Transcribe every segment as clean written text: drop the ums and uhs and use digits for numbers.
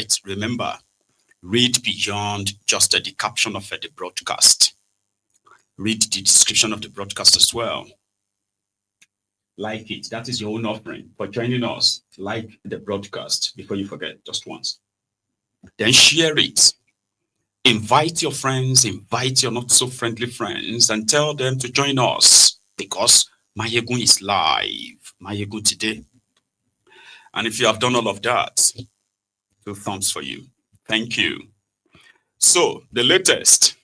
It's remember, read beyond just the caption of the broadcast. Read the description of the broadcast as well. Like it. That is your own offering for joining us. Like the broadcast before you forget, just once. Then share it. Invite your friends, invite your not so friendly friends, and tell them to join us because Maiyegun is live. Maiyegun today. And if you have done all of that, 2 thumbs for you. Thank you. So the latest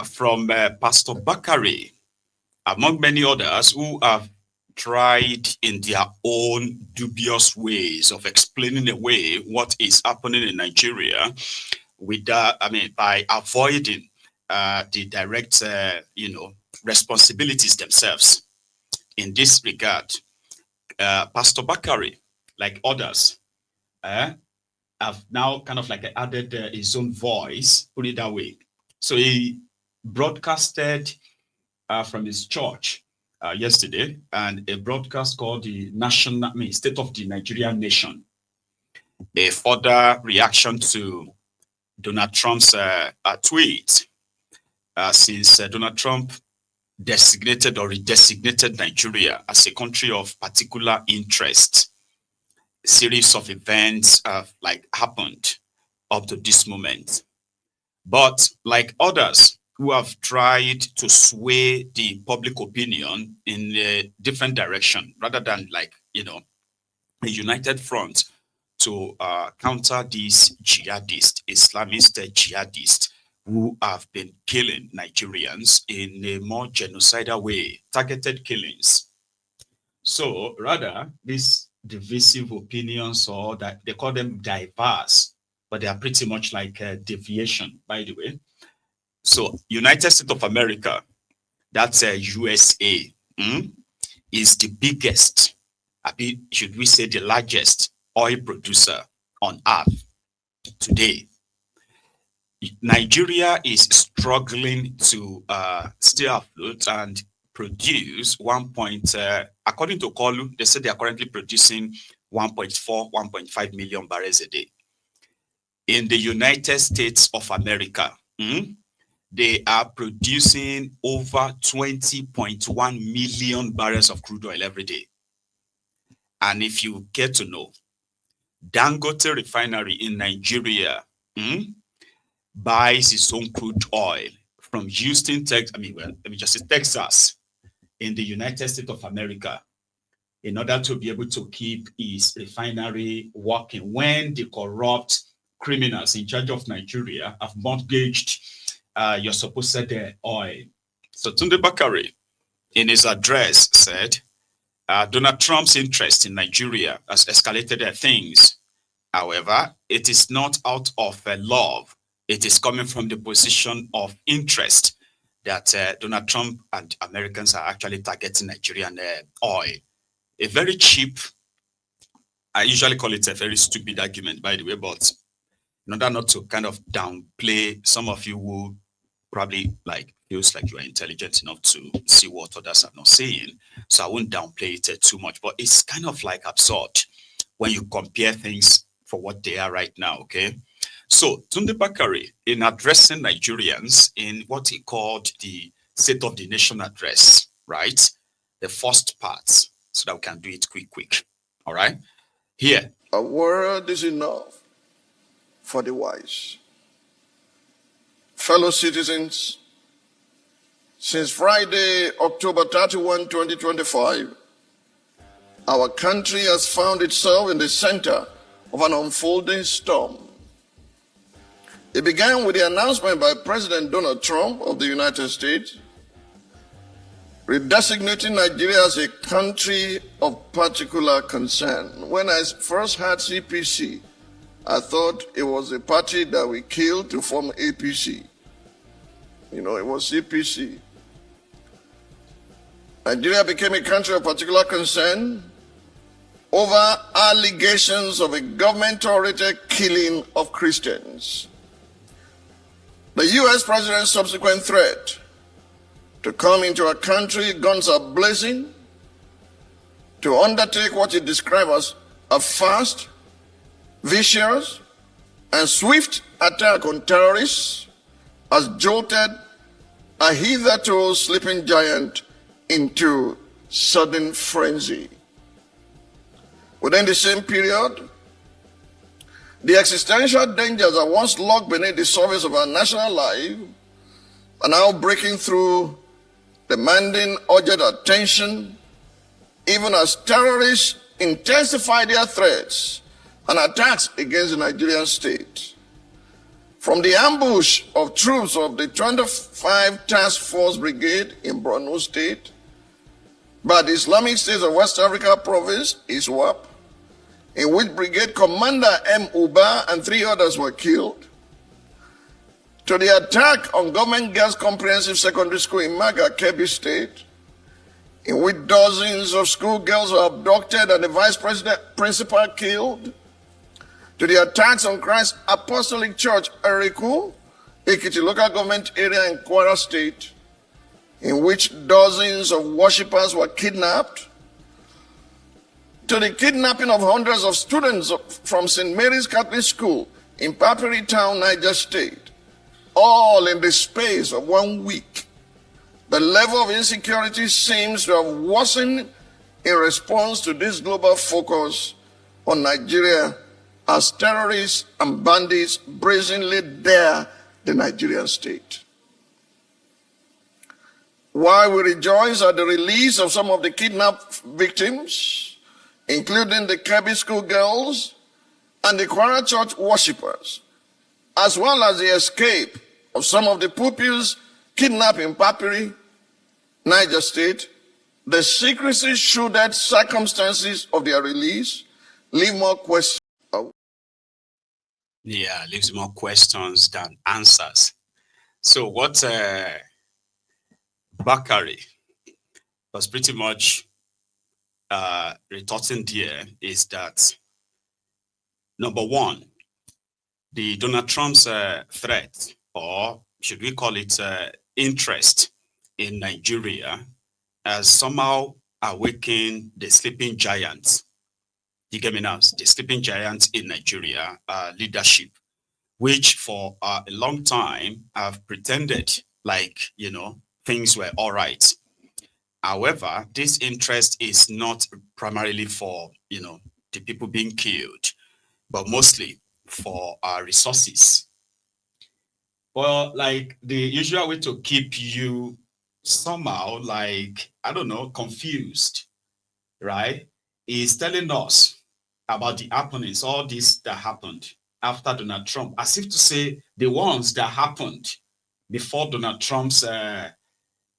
from Pastor Bakare, among many others who have tried in their own dubious ways of explaining away what is happening in Nigeria by avoiding the direct, responsibilities themselves. In this regard, Pastor Bakare, like others, have now kind of like added his own voice, put it that way. So he broadcasted from his church yesterday, and a broadcast called the State of the Nigerian Nation, a further reaction to Donald Trump's tweet, since Donald Trump designated or redesignated Nigeria as a country of particular interest. A series of events have happened up to this moment. But like others who have tried to sway the public opinion in a different direction, rather than a united front to counter these jihadists, Islamist jihadists, who have been killing Nigerians in a more genocidal way, targeted killings. So rather, these divisive opinions, or that they call them diverse, but they are pretty much like a deviation, by the way. So United States of America, that's USA, is the biggest, should we say the largest oil producer on earth today. Nigeria is struggling to stay afloat and produce according to Kolu, they said they are currently producing 1.5 million barrels a day. In the United States of America, they are producing over 20.1 million barrels of crude oil every day. And if you get to know, Dangote refinery in Nigeria buys its own crude oil from Houston, Texas, in the United States of America, in order to be able to keep its refinery working when the corrupt criminals in charge of Nigeria have mortgaged your supposed oil. So Tunde Bakare, in his address, said Donald Trump's interest in Nigeria has escalated things. However, it is not out of love. It is coming from the position of interest that Donald Trump and Americans are actually targeting Nigerian oil. A very cheap, I usually call it a very stupid argument, by the way, but in order not to kind of downplay, some of you who probably feels like you are intelligent enough to see what others are not saying. So I won't downplay it too much, but it's kind of absurd when you compare things for what they are right now, okay? So Tunde Bakare, in addressing Nigerians in what he called the State of the Nation address, right? The first part, so that we can do it quick. All right? Here. A word is enough for the wise. Fellow citizens, since Friday, October 31, 2025, our country has found itself in the center of an unfolding storm. It began with the announcement by President Donald Trump of the United States, redesignating Nigeria as a country of particular concern. When I first heard CPC, I thought it was a party that we killed to form APC. It was CPC. Nigeria became a country of particular concern over allegations of a government-oriented killing of Christians. The U.S. president's subsequent threat to come into our country, guns are blazing, to undertake what he described as a fast, vicious, and swift attack on terrorists has jolted a hitherto sleeping giant into sudden frenzy. Within the same period, the existential dangers that once lurked beneath the surface of our national life are now breaking through, demanding urgent attention, even as terrorists intensify their threats and attacks against the Nigerian state. From the ambush of troops of the 25 Task Force Brigade in Borno State by the Islamic State of West Africa Province, ISWAP, in which Brigade Commander M. Uba and 3 others were killed, to the attack on Government Girls Comprehensive Secondary School in Maga, Kebbi State, in which dozens of schoolgirls were abducted and the vice principal killed, to the attacks on Christ Apostolic Church, Eriku, Ekiti local government area in Kwara State, in which dozens of worshippers were kidnapped, to the kidnapping of hundreds of students from St. Mary's Catholic School in Papiri Town, Niger State, all in the space of 1 week. The level of insecurity seems to have worsened in response to this global focus on Nigeria as terrorists and bandits brazenly dare the Nigerian state. While we rejoice at the release of some of the kidnapped victims, including the Kebbi school girls and the Kwara church worshippers, as well as the escape of some of the pupils kidnapped in Papiri, Niger State, the secrecy-shrouded circumstances of their release leave more questions. Yeah, leaves more questions than answers. So what Bakare was pretty much retorting there is that, number one, the Donald Trump's threat, or should we call it interest in Nigeria, has somehow awakened the sleeping giants. You get me now? The sleeping giants in Nigeria leadership, which for a long time have pretended like, you know, things were all right. However, this interest is not primarily for, you know, the people being killed, but mostly for our resources. Well, like the usual way to keep you somehow, like, I don't know, confused, right, is telling us about the happenings, all this that happened after Donald Trump, as if to say the ones that happened before Donald Trump's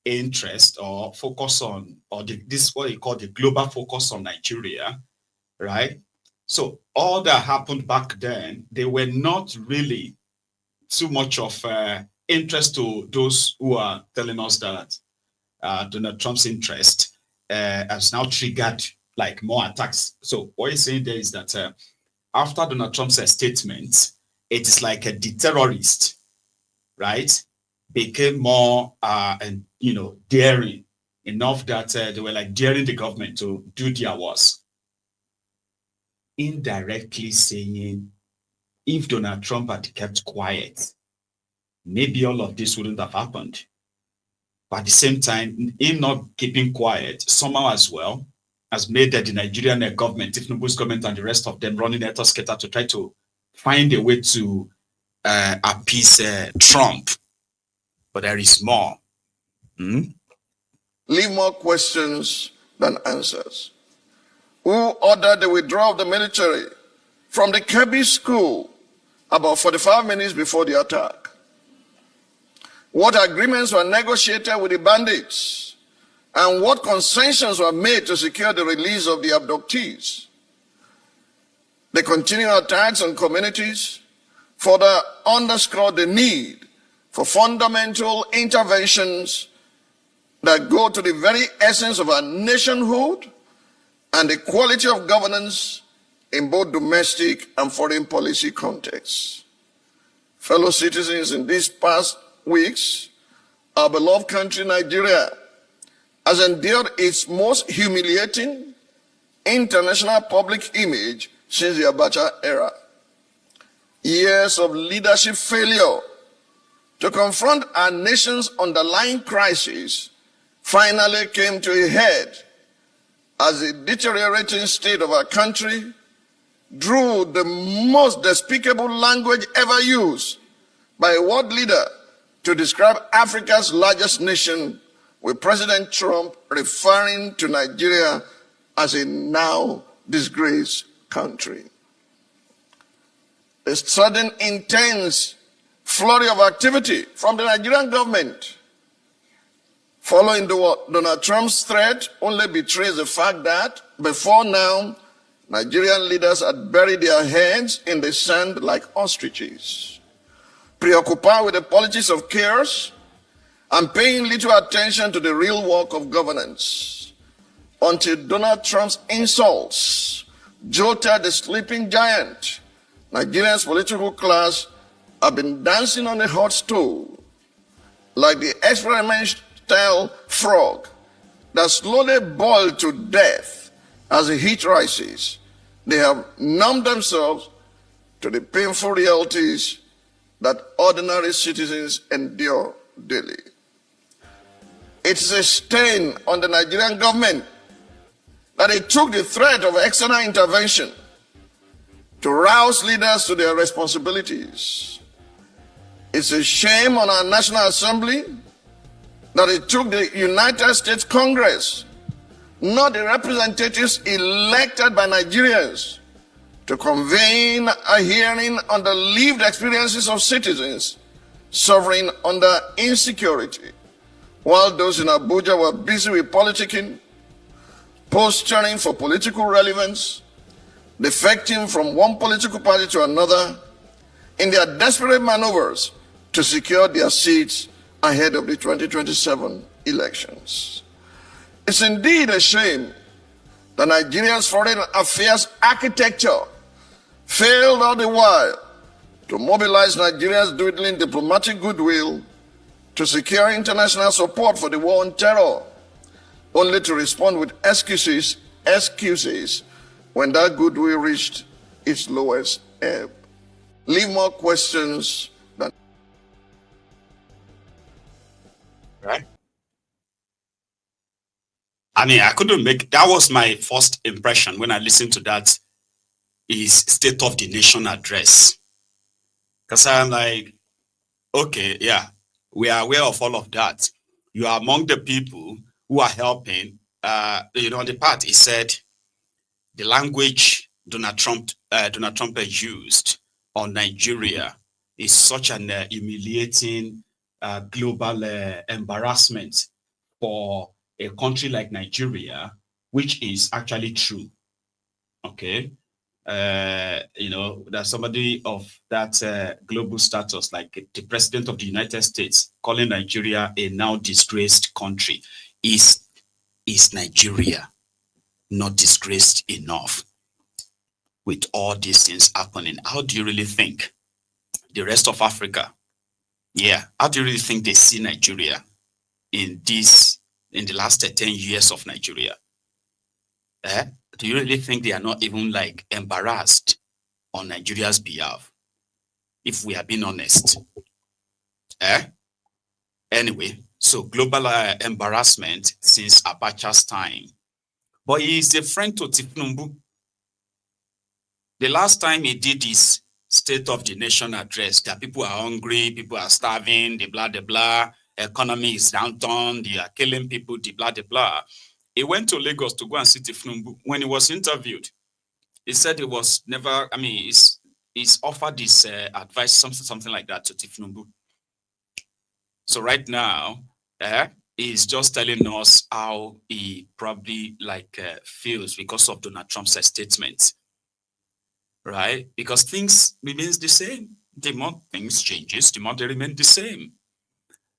interest or focus on, or this what you call the global focus on Nigeria, right? So all that happened back then, they were not really too much of interest to those who are telling us that Donald Trump's interest has now triggered like more attacks. So what you're saying there is that after Donald Trump's statement, it is like the terrorist, right, became more and you know, daring enough that they were like daring the government to do their worst, indirectly saying if Donald Trump had kept quiet, maybe all of this wouldn't have happened. But at the same time, him not keeping quiet somehow as well has made the Nigerian government, Tinubu's government and the rest of them running at us to try to find a way to appease Trump. But there is more. Leave more questions than answers. Who ordered the withdrawal of the military from the Kebbi school about 45 minutes before the attack? What agreements were negotiated with the bandits? And what concessions were made to secure the release of the abductees? The continuing attacks on communities further underscore the need for fundamental interventions that go to the very essence of our nationhood and the quality of governance in both domestic and foreign policy contexts. Fellow citizens, in these past weeks, our beloved country, Nigeria, has endured its most humiliating international public image since the Abacha era. Years of leadership failure to confront our nation's underlying crisis finally came to a head as the deteriorating state of our country drew the most despicable language ever used by a world leader to describe Africa's largest nation, with President Trump referring to Nigeria as a now disgraced country. A sudden intense flurry of activity from the Nigerian government following Donald Trump's threat only betrays the fact that before now, Nigerian leaders had buried their heads in the sand like ostriches, preoccupied with the politics of chaos and paying little attention to the real work of governance, until Donald Trump's insults jolted the sleeping giant. Nigeria's political class have been dancing on a hot stove like the experimental frog that slowly boiled to death as the heat rises. They have numbed themselves to the painful realities that ordinary citizens endure daily. It is a stain on the Nigerian government that it took the threat of external intervention to rouse leaders to their responsibilities. It's a shame on our National Assembly that it took the United States Congress, not the representatives elected by Nigerians, to convene a hearing on the lived experiences of citizens suffering under insecurity, while those in Abuja were busy with politicking, posturing for political relevance, defecting from one political party to another in their desperate maneuvers to secure their seats ahead of the 2027 elections. It's indeed a shame that Nigeria's foreign affairs architecture failed all the while to mobilize Nigeria's dwindling diplomatic goodwill to secure international support for the war on terror, only to respond with excuses when that goodwill reached its lowest ebb. Leave more questions than... Right? I mean, I couldn't make, that was my first impression when I listened to that, is State of the Nation address. Because I'm like, okay, yeah, we are aware of all of that. You are among the people who are helping. On the part, he said the language Donald Trump has used on Nigeria is such an humiliating global embarrassment for a country like Nigeria, which is actually true. Okay. That somebody of that global status, like the president of the United States, calling Nigeria a now disgraced country, is Nigeria not disgraced enough with all these things happening? How do you really think the rest of Africa, how do you really think they see Nigeria in the last 10 years of Nigeria? Do you really think they are not even like embarrassed on Nigeria's behalf, if we are being honest? Anyway, so global embarrassment since Abacha's time. But he is a friend to Tifnumbu. The last time he did his State of the Nation address, that people are hungry, people are starving, the blah, the blah, economy is downtown, they are killing people, the blah, the blah. He went to Lagos to go and see Tifnumbu. When he was interviewed, he said he was never, he's offered this advice, something like that to Tifnumbu. So right now, he's just telling us how he probably feels because of Donald Trump's statement, right? Because things remains the same. The more things changes, the more they remain the same.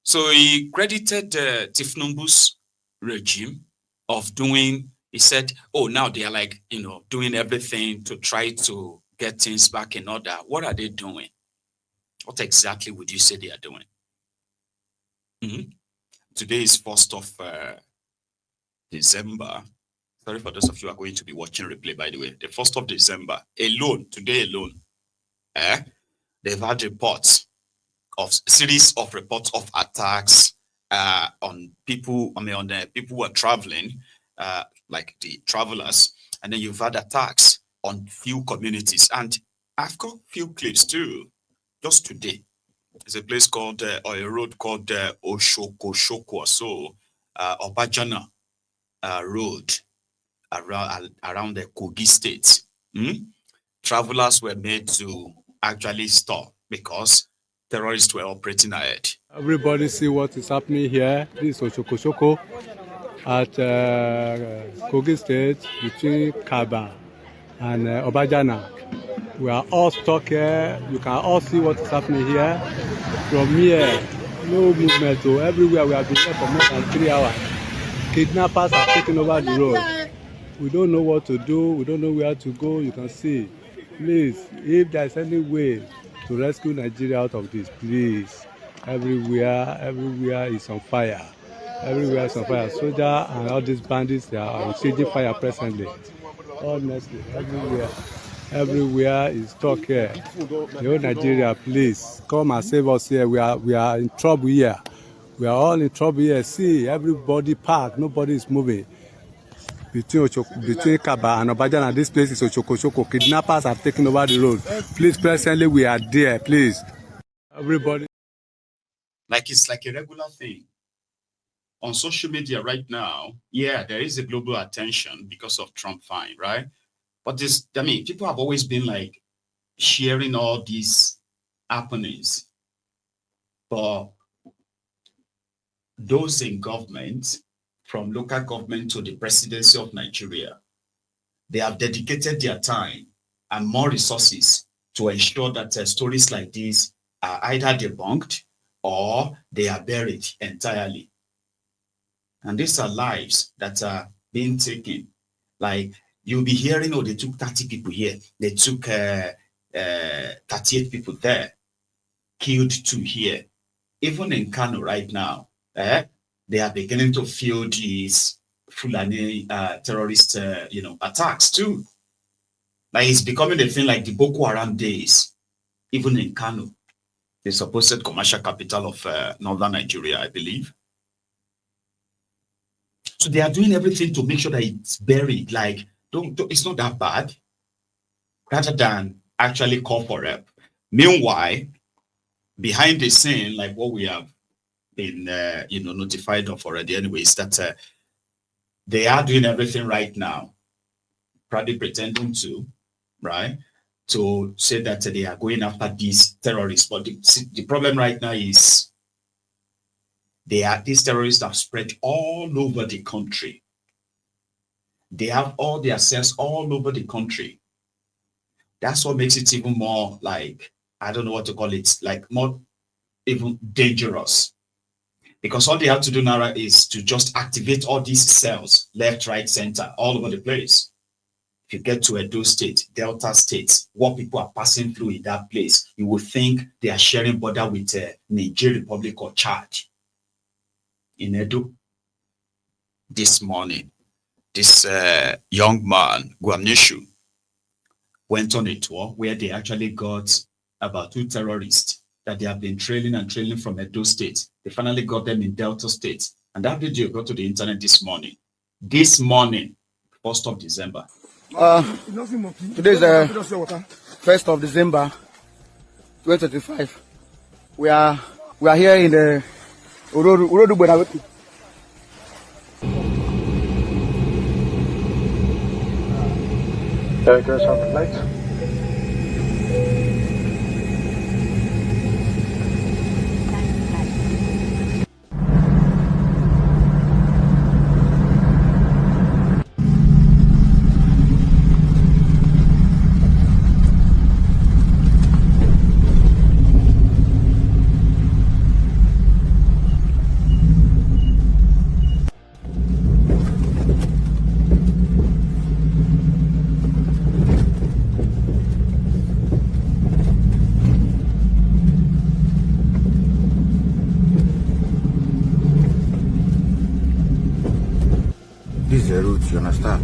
So he credited Tifnumbu's regime of doing, he said, oh, now they are doing everything to try to get things back in order. What are they doing? What exactly would you say they are doing? Today is 1st of December. Sorry for those of you who are going to be watching replay, by the way. The 1st of December, today alone. they've had reports of series of reports of attacks on people. I mean, on the people who are traveling, like the travelers, and then you've had attacks on few communities. And I've got few clips too. Just today, there's a place called or a road called Oshoko so Obajana Road around the Kogi State. Travelers were made to actually stop because terrorists were operating ahead. Everybody see what is happening here. This is Oshoko at Kogi State between Kaba and Obajana. We are all stuck here. You can all see what is happening here. From here, no movement. So everywhere we have been here for more than 3 hours. Kidnappers are taking over the road. We don't know what to do. We don't know where to go. You can see. Please, if there is any way to rescue Nigeria out of this, please. Everywhere is on fire. Everywhere is on fire. Soldiers and all these bandits, they are exchanging fire presently. Honestly, everywhere is stuck here. The whole Nigeria, please come and save us here. We are in trouble here. We are all in trouble here. See, everybody parked. Nobody is moving. Between Kaba and Obajana, this place is Oshoko. Kidnappers have taken over the road. Please, presently we are there. Please, everybody. Like it's like a regular thing on social media right now. Yeah, there is a global attention because of Trump fine, right? But people have always been like sharing all these happenings. But those in government, from local government to the presidency of Nigeria, they have dedicated their time and more resources to ensure that stories like this are either debunked or they are buried entirely. And these are lives that are being taken. Like you'll be hearing, oh, they took 30 people here. They took 38 people there, killed 2 here. Even in Kano right now, they are beginning to feel these Fulani terrorist, attacks too. Like it's becoming a thing like the Boko Haram days, even in Kano, the supposed commercial capital of northern Nigeria, I believe. So they are doing everything to make sure that it's buried. Like, it's not that bad, rather than actually call for help. Meanwhile, behind the scene, like what we have been, notified of already, anyways, that they are doing everything right now, probably pretending to, right, to say that they are going after these terrorists. But the problem right now is these terrorists have spread all over the country. They have all their cells all over the country. That's what makes it even more like, I don't know what to call it, like more even dangerous. Because all they have to do now is to just activate all these cells, left, right, center, all over the place. If you get to Edo State, Delta State, what people are passing through in that place, you will think they are sharing border with Niger Republic or Chad. In Edo, this morning, this young man, Guamneshu, went on a tour where they actually got about 2 terrorists that they have been trailing from Edo State. They finally got them in Delta State. And that video got to the internet this morning. This morning, 1st of December. Today is the 1st of December, 2025. We are here in the Urodu Buenaweti. There goes on the light. This is the route, you understand?